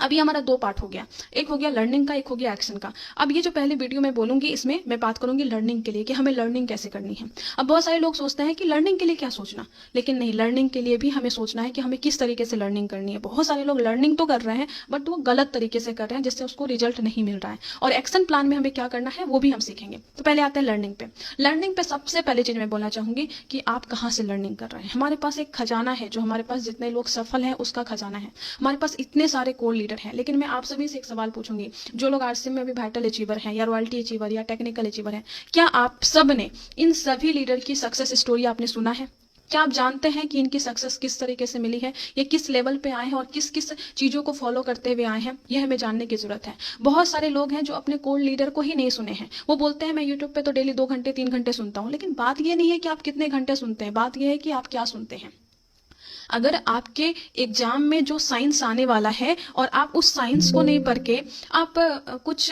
अभी हमारा दो पार्ट हो गया, एक हो गया लर्निंग का, एक हो गया एक्शन का। अब ये जो पहले वीडियो मैं बोलूंगी इसमें मैं बात करूंगी लर्निंग के लिए कि हमें लर्निंग कैसे करनी है। अब बहुत सारे लोग सोचते हैं कि लर्निंग के लिए क्या सोचना, लेकिन नहीं, लर्निंग के लिए भी हमें सोचना है कि हमें किस तरीके से लर्निंग करनी है। बहुत सारे लोग लर्निंग तो कर रहे हैं बट वो गलत तरीके से कर रहे हैं जिससे उसको रिजल्ट नहीं मिल रहा है, और एक्शन प्लान में हमें क्या करना है वो भी हम सीखेंगे। तो पहले आते हैं लर्निंग पे। लर्निंग पे सबसे पहले चीज मैं बोलना चाहूंगी कि आप कहाँ से लर्निंग कर रहे हैं। हमारे पास एक खजाना है, जो हमारे पास जितने लोग सफल हैं उसका खजाना है। हमारे पास इतने सारे कोर लीडर हैं, लेकिन मैं आप सभी से एक सवाल पूछूंगी, जो लोग आरसीएम में भी वाइटल अचीवर हैं या रॉयल्टी अचीवर या टेक्निकल अचीवर हैं, क्या आप सब ने इन सभी लीडर की सक्सेस स्टोरी आपने सुना है? क्या आप जानते हैं कि इनकी सक्सेस किस तरीके से मिली है, ये किस लेवल पे आए हैं और किस किस चीजों को फॉलो करते हुए आए हैं? यह हमें जानने की जरूरत है। बहुत सारे लोग हैं जो अपने कोर लीडर को ही नहीं सुने हैं। वो बोलते हैं मैं यूट्यूब पे तो डेली 2 घंटे 3 घंटे सुनता हूँ, लेकिन बात यह नहीं है कि आप कितने घंटे सुनते हैं, बात यह है कि आप क्या सुनते हैं। अगर आपके एग्जाम में जो साइंस आने वाला है और आप उस साइंस को नहीं पढ़ के आप कुछ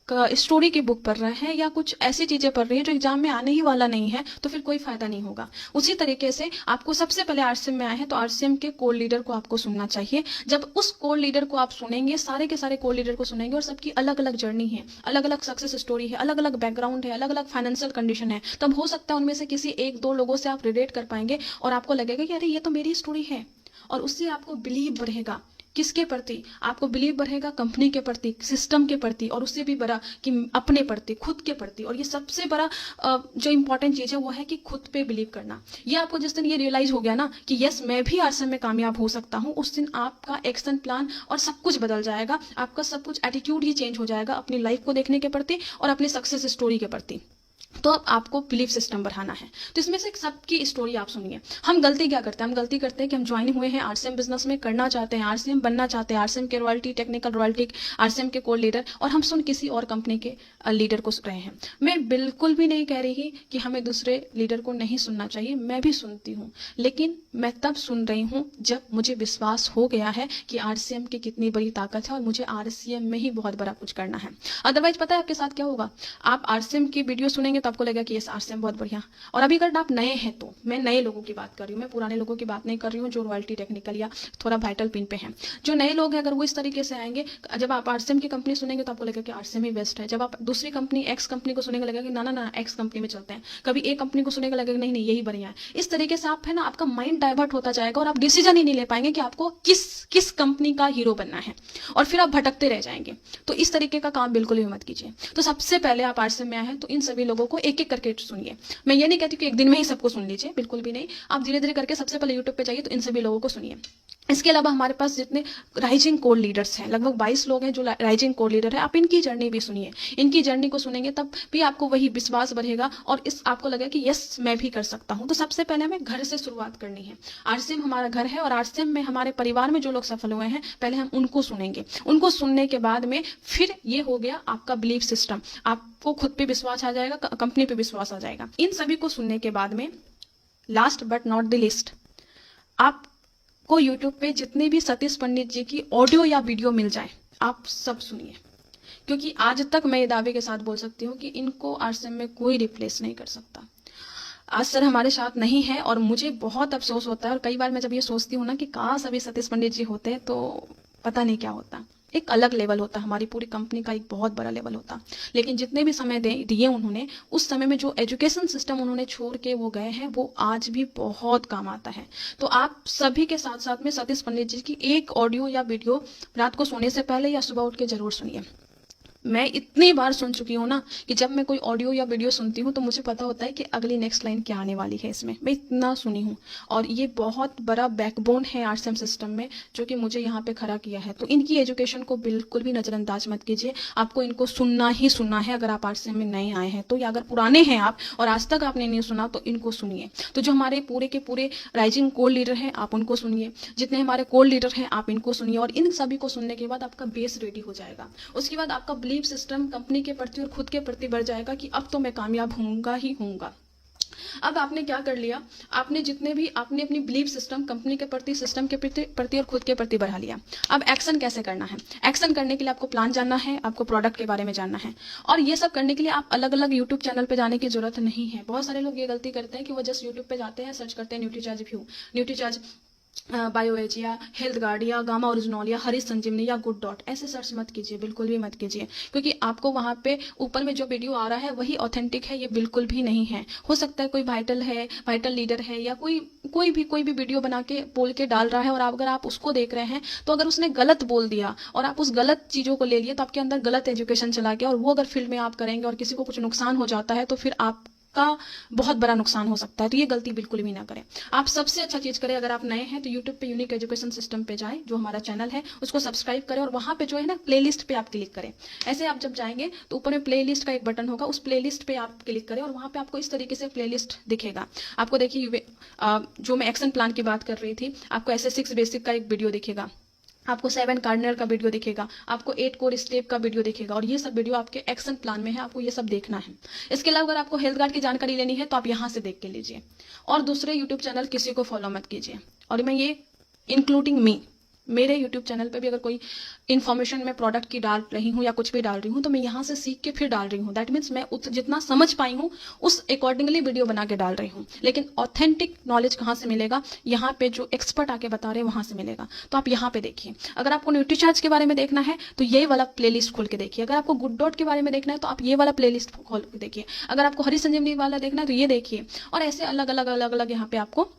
स्टोरी की बुक पढ़ रहे हैं या कुछ ऐसी चीजें पढ़ रही हैं जो एग्जाम में आने ही वाला नहीं है, तो फिर कोई फायदा नहीं होगा। उसी तरीके से आपको सबसे पहले आरसीएम में आए हैं तो आरसीएम के कोर लीडर को आपको सुनना चाहिए। जब उस कोर लीडर को आप सुनेंगे, सारे के सारे कोर लीडर को सुनेंगे और सबकी अलग अलग जर्नी है, अलग अलग सक्सेस स्टोरी है, अलग अलग बैकग्राउंड है, अलग अलग फाइनेंशियल कंडीशन है, तब हो सकता है उनमें से किसी एक दो लोगों से आप रिलेट कर पाएंगे और आपको लगेगा कि अरे ये तो मेरी स्टोरी है, और उससे आपको बिलीव बढ़ेगा। किसके प्रति आपको बिलीव बढ़ेगा? कंपनी के प्रति, सिस्टम के प्रति, और उससे भी बड़ा कि अपने प्रति, खुद के प्रति। और ये सबसे बड़ा जो इंपॉर्टेंट चीज है वो है कि खुद पे बिलीव करना। ये आपको जिस दिन ये रियलाइज हो गया ना कि यस मैं भी आरसीएम में कामयाब हो सकता हूँ, उस दिन आपका एक्शन प्लान और सब कुछ बदल जाएगा। आपका सब कुछ एटीट्यूड ही चेंज हो जाएगा अपनी लाइफ को देखने के प्रति और अपनी सक्सेस स्टोरी के प्रति। तो अब आपको बिलीफ सिस्टम बढ़ाना है। तो इसमें से सबकी स्टोरी आप सुनिए। हम गलती क्या करते हैं? हम गलती करते हैं कि हम ज्वाइन हुए हैं आरसीएम बिजनेस में, करना चाहते हैं, आरसीएम बनना चाहते हैं, आरसीएम के रॉयल्टी, टेक्निकल रॉयल्टी, आरसीएम के कोर लीडर, और हम सुन किसी और कंपनी के लीडर को सुन रहे हैं। मैं बिल्कुल भी नहीं कह रही कि हमें दूसरे लीडर को नहीं सुनना चाहिए, मैं भी सुनती हूँ, लेकिन मैं तब सुन रही हूँ जब मुझे विश्वास हो गया है कि आरसीएम की कितनी बड़ी ताकत है और मुझे आरसीएम में ही बहुत बड़ा कुछ करना है। अदरवाइज पता है आपके साथ क्या होगा? आप आरसीएम की वीडियो सुनेंगे तो आपको लगेगा कि यस आरसीएम बहुत बढ़िया। और अभी अगर आप नए हैं, तो मैं नए लोगों की बात कर रही हूँ, मैं पुराने लोगों की बात नहीं कर रही हूँ जो रॉयल्टी, टेक्निकल या थोड़ा वाइटल पिन पे हैं। जो नए लोग हैं अगर वो इस तरीके से आएंगे, जब आप आरसीएम की कंपनी सुनेंगे तो आपको लगेगा कि आरसीएम ही बेस्ट है। जब आप दूसरी कंपनी एक्स कंपनी को सुनेंगे लगेगा कि ना ना ना एक्स कंपनी में चलते हैं। कभी एक कंपनी को सुनेगा लगेगा नहीं नहीं यही बढ़िया है। इस तरीके से आप है ना, आपका माइंड डाइवर्ट होता जाएगा और आप डिसीजन ही नहीं ले पाएंगे कि आपको किस किस कंपनी का हीरो बनना है, और फिर आप भटकते रह जाएंगे। तो इस तरीके का काम बिल्कुल भी मत कीजिए। तो सबसे पहले आप आरसीएम में आए हैं तो इन सभी लोगों को एक एक करके सुनिए। मैं ये नहीं कहती कि एक दिन में ही सबको सुन लीजिए, बिल्कुल भी नहीं। आप धीरे धीरे करके सबसे पहले यूट्यूब पे जाइए तो इन सभी लोगों को सुनिए। इसके अलावा हमारे पास जितने राइजिंग कोर लीडर्स हैं, लगभग 22 लोग हैं जो राइजिंग कोर लीडर है, आप इनकी जर्नी भी सुनिए। इनकी जर्नी को सुनेंगे तब भी आपको वही विश्वास बढ़ेगा और इस आपको लगेगा कि यस मैं भी कर सकता हूं। तो सबसे पहले हमें घर से शुरुआत करनी है। आरसीएम हमारा घर है और आरसीएम में हमारे परिवार में जो लोग सफल हुए हैं पहले हम उनको सुनेंगे। उनको सुनने के बाद में फिर ये हो गया आपका बिलीफ सिस्टम। आपको खुद पे विश्वास आ जाएगा, कंपनी पे विश्वास आ जाएगा। इन सभी को सुनने के बाद में last but not the list, आपको यूट्यूब पे जितने भी सतीश पंडित जी की ऑडियो या वीडियो मिल जाए आप सब सुनिए, क्योंकि आज तक मैं ये दावे के साथ बोल सकती हूँ कि इनको आरसीएम में कोई रिप्लेस नहीं कर सकता। आज सर हमारे साथ नहीं है और मुझे बहुत अफसोस होता है, और कई बार मैं जब ये सोचती हूँ ना कि काश अभी सतीश पंडित जी होते तो पता नहीं क्या होता। एक अलग लेवल होता, हमारी पूरी कंपनी का एक बहुत बड़ा लेवल होता। लेकिन जितने भी समय दिए उन्होंने, उस समय में जो एजुकेशन सिस्टम उन्होंने छोड़ के वो गए हैं वो आज भी बहुत काम आता है। तो आप सभी के साथ साथ में सतीश पंडित जी की एक ऑडियो या वीडियो रात को सोने से पहले या सुबह उठ के जरूर सुनिए। मैं इतनी बार सुन चुकी हूँ ना कि जब मैं कोई ऑडियो या वीडियो सुनती हूँ तो मुझे पता होता है कि अगली नेक्स्ट लाइन क्या आने वाली है। इसमें मैं इतना सुनी हूँ और ये बहुत बड़ा बैकबोन है आरसीएम सिस्टम में जो कि मुझे यहाँ पे खड़ा किया है। तो इनकी एजुकेशन को बिल्कुल भी नजरअंदाज मत कीजिए, आपको इनको सुनना ही सुनना है। अगर आप आरसीएम में नए आए हैं तो, या अगर पुराने हैं आप और आज तक आपने नहीं सुना तो इनको सुनिए। तो जो हमारे पूरे के पूरे राइजिंग कोर लीडर हैं आप उनको सुनिए, जितने हमारे कोर लीडर हैं आप इनको सुनिए, और इन सभी को सुनने के बाद आपका बेस रेडी हो जाएगा। उसके बाद आपका बिलीफ सिस्टम कंपनी के प्रति और खुद के प्रति बढ़ जाएगा कि अब तो मैं कामयाब होऊंगा ही होऊंगा। अब आपने क्या कर लिया, आपने अपनी बिलीफ सिस्टम कंपनी के प्रति, सिस्टम के प्रति और खुद के प्रति बढ़ा लिया। अब एक्शन कैसे करना है? एक्शन करने के लिए आपको प्लान जानना है, आपको प्रोडक्ट के बारे में जानना है, और ये सब करने के लिए आप अलग अलग यूट्यूब चैनल पे जाने की जरूरत नहीं है। बहुत सारे लोग ये गलती करते हैं कि वो जस्ट यूट्यूब पे जाते हैं, सर्च करते हैं न्यूट्रीचार्ज व्यू, न्यूट्रीचार्ज बायोएज या हेल्थ गार्ड या गामा ओरिजिनल या हरी संजीवनी या गुड डॉट ऐसे सर्च मत कीजिए, बिल्कुल भी मत कीजिए, क्योंकि आपको वहां पे ऊपर में जो वीडियो आ रहा है वही ऑथेंटिक है, ये बिल्कुल भी नहीं है। हो सकता है कोई वाइटल लीडर है या कोई भी वीडियो बना के बोल के डाल रहा है, और अगर आप उसको देख रहे हैं तो अगर उसने गलत बोल दिया और आप उस गलत चीजों को ले लिए तो आपके अंदर गलत एजुकेशन चला गया, और वो अगर फील्ड में आप करेंगे और किसी को कुछ नुकसान हो जाता है तो फिर आप का बहुत बड़ा नुकसान हो सकता है। तो ये गलती बिल्कुल भी ना करें। आप सबसे अच्छा चीज करें, अगर आप नए हैं तो यूट्यूब पे यूनिक एजुकेशन सिस्टम पे जाएं, जो हमारा चैनल है उसको सब्सक्राइब करें, और वहां पे जो है ना प्लेलिस्ट पे आप क्लिक करें। ऐसे आप जब जाएंगे तो ऊपर में प्लेलिस्ट का एक बटन होगा, उस प्लेलिस्ट पे आप क्लिक करें और वहां पे आपको इस तरीके से प्लेलिस्ट दिखेगा। आपको देखिए जो मैं एक्शन प्लान की बात कर रही थी, आपको ऐसे 6 बेसिक का एक वीडियो दिखेगा, आपको 7 कार्डिनल का वीडियो दिखेगा, आपको 8 कोर स्टेप का वीडियो दिखेगा, और ये सब वीडियो आपके एक्शन प्लान में है, आपको ये सब देखना है। इसके अलावा अगर आपको हेल्थ गार्ड की जानकारी लेनी है तो आप यहाँ से देख के लीजिए, और दूसरे यूट्यूब चैनल किसी को फॉलो मत कीजिए। और मैं ये इंक्लूडिंग मी, मेरे YouTube चैनल पे भी अगर कोई इन्फॉर्मेशन मैं प्रोडक्ट की डाल रही हूँ या कुछ भी डाल रही हूँ तो मैं यहाँ से सीख के फिर डाल रही हूँ। दैट मीन्स मैं जितना समझ पाई हूँ उस अकॉर्डिंगली वीडियो बना के डाल रही हूँ। लेकिन ऑथेंटिक नॉलेज कहाँ से मिलेगा? यहाँ पे जो एक्सपर्ट आके बता रहे हैं वहां से मिलेगा। तो आप यहाँ पे देखिए। अगर आपको न्यूट्रीचार्ज के बारे में देखना है तो ये वाला प्लेलिस्ट खोल के देखिए। अगर आपको गुड डॉट के बारे में देखना है तो आप ये वाला प्लेलिस्ट खोल के देखिए। अगर आपको हरी संजीवनी वाला देखना है तो ये देखिए। और ऐसे अलग अलग यहाँ पे आपको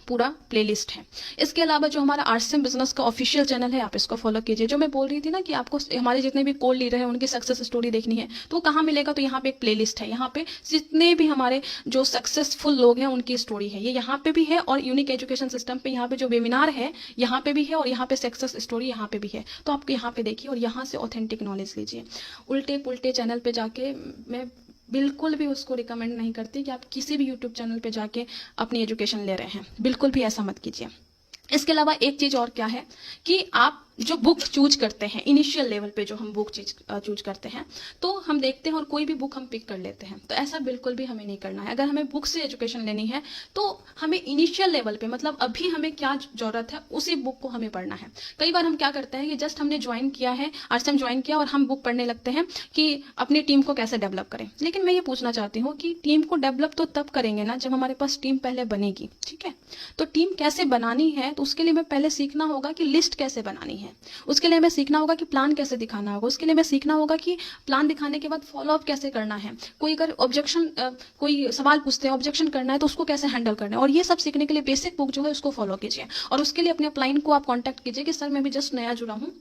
पूरा प्लेलिस्ट है। इसके अलावा जो हमारा आरसीएम बिजनेस का ऑफिशियल चैनल है, आप इसको फॉलो कीजिए। जो मैं बोल रही थी ना कि आपको हमारे जितने भी कोल लीडर हैं उनकी सक्सेस स्टोरी देखनी है तो कहाँ मिलेगा? तो यहाँ पे एक प्लेलिस्ट है। यहाँ पे जितने भी हमारे जो सक्सेसफुल लोग हैं उनकी स्टोरी है, ये यहाँ पे भी है, और यूनिक एजुकेशन सिस्टम पे यहाँ पे जो वेबिनार है यहाँ पे भी है, और यहाँ पे सक्सेस स्टोरी यहाँ पे भी है। तो आप यहाँ पे देखिए और यहाँ से ऑथेंटिक नॉलेज लीजिए। उल्टे पुल्टे चैनल पे जाके मैं बिल्कुल भी उसको रिकमेंड नहीं करती कि आप किसी भी यूट्यूब चैनल पे जाके अपनी एजुकेशन ले रहे हैं, बिल्कुल भी ऐसा मत कीजिए। इसके अलावा एक चीज और क्या है कि आप जो बुक चूज करते हैं इनिशियल लेवल पे, जो हम बुक चूज करते हैं तो हम देखते हैं और कोई भी बुक हम पिक कर लेते हैं, तो ऐसा बिल्कुल भी हमें नहीं करना है। अगर हमें बुक से एजुकेशन लेनी है तो हमें इनिशियल लेवल पे, मतलब अभी हमें क्या जरूरत है उसी बुक को हमें पढ़ना है। कई बार हम क्या करते हैं कि जस्ट हमने ज्वाइन किया है, आरसीएम ज्वाइन किया और हम बुक पढ़ने लगते हैं कि अपनी टीम को कैसे डेवलप करें। लेकिन मैं ये पूछना चाहती हूँ कि टीम को डेवलप तो तब करेंगे ना जब हमारे पास टीम पहले बनेगी, ठीक है? तो टीम कैसे बनानी है तो उसके लिए मैं पहले सीखना होगा कि लिस्ट कैसे बनानी है, उसके लिए हमें सीखना होगा कि प्लान कैसे दिखाना होगा, उसके लिए हमें सीखना होगा कि प्लान दिखाने के बाद फॉलो अप कैसे करना है, कोई अगर ऑब्जेक्शन कोई सवाल पूछते हैं ऑब्जेक्शन करना है तो उसको कैसे हैंडल करना है। और ये सब सीखने के लिए बेसिक बुक जो है उसको फॉलो कीजिए, और उसके लिए अपने अपलाइन को आप कॉन्टैक्ट कीजिए कि सर मैं भी जस्ट नया जुड़ा हूँ,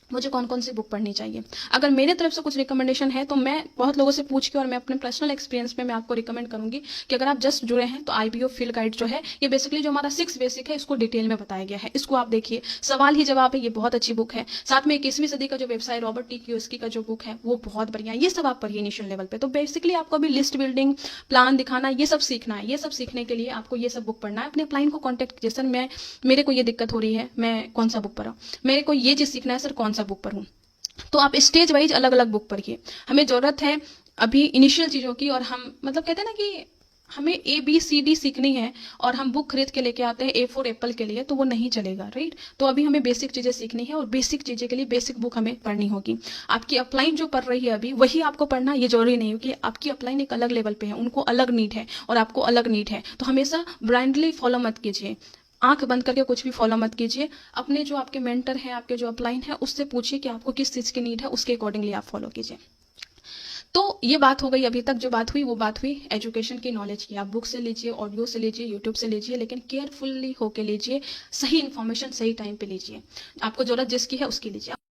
मुझे कौन कौन सी बुक पढ़नी चाहिए। अगर मेरे तरफ से कुछ रिकमेंडेशन है तो मैं बहुत लोगों से पूछ के और मैं अपने पर्सनल एक्सपीरियंस में मैं आपको रिकमेंड करूंगी कि अगर आप जस्ट जुड़े हैं तो आईबीओ फील्ड गाइड जो है ये बेसिकली जो हमारा 6 बेसिक है इसको डिटेल में बताया गया है, इसको आप देखिए। सवाल ही जवाब है, ये बहुत अच्छी बुक है। साथ में 21वीं सदी का जो व्यवसाय रॉबर्ट टी कियोस्की का जो बुक है वो बहुत बढ़िया है। ये सब आप पढ़िए इनिशियल लेवल पे। तो बेसिकली आपको अभी लिस्ट बिल्डिंग, प्लान दिखाना, ये सब सीखना है। ये सब सीखने के लिए आपको ये सब बुक पढ़ना है। अपने अपलाइन को कॉन्टेक्ट कीजिए, सर मेरे को ये दिक्कत हो रही है, मैं कौन सा बुक पढ़ा, मेरे को ये चीज सीखना है सर, कौन सा बुक पढ़ूं। तो आप स्टेज वाइज अलग अलग बुक पढ़िए। हमें जरूरत है अभी इनिशियल चीजों की, और हम मतलब कहते हैं ना कि हमें ABCD सीखनी है और हम बुक खरीद के लेके आते हैं A4 एप्पल के लिए, तो वो नहीं चलेगा, राइट? तो अभी हमें बेसिक चीजें सीखनी है और बेसिक चीजें के लिए बेसिक बुक हमें पढ़नी होगी। आपकी अपलाइन जो पढ़ रही है अभी वही आपको पढ़ना, ये जरूरी नहीं है कि आपकी अपलाइन एक अलग लेवल पे है, उनको अलग नीड है और आपको अलग नीड है। तो हमेशा ब्लाइंडली फॉलो मत कीजिए, आंख बंद करके कुछ भी फॉलो मत कीजिए। अपने जो आपके मेंटर हैं, आपके जो अपलाइन है, उससे पूछिए कि आपको किस चीज की नीड है, उसके अकॉर्डिंगली आप फॉलो कीजिए। तो ये बात हो गई, अभी तक जो बात हुई वो बात हुई एजुकेशन की, नॉलेज की। आप बुक से लीजिए, ऑडियो से लीजिए, यूट्यूब से लीजिए, लेकिन केयरफुली होके लीजिए, सही इन्फॉर्मेशन सही टाइम पे लीजिए। आपको जरूरत जिसकी है उसकी लीजिए।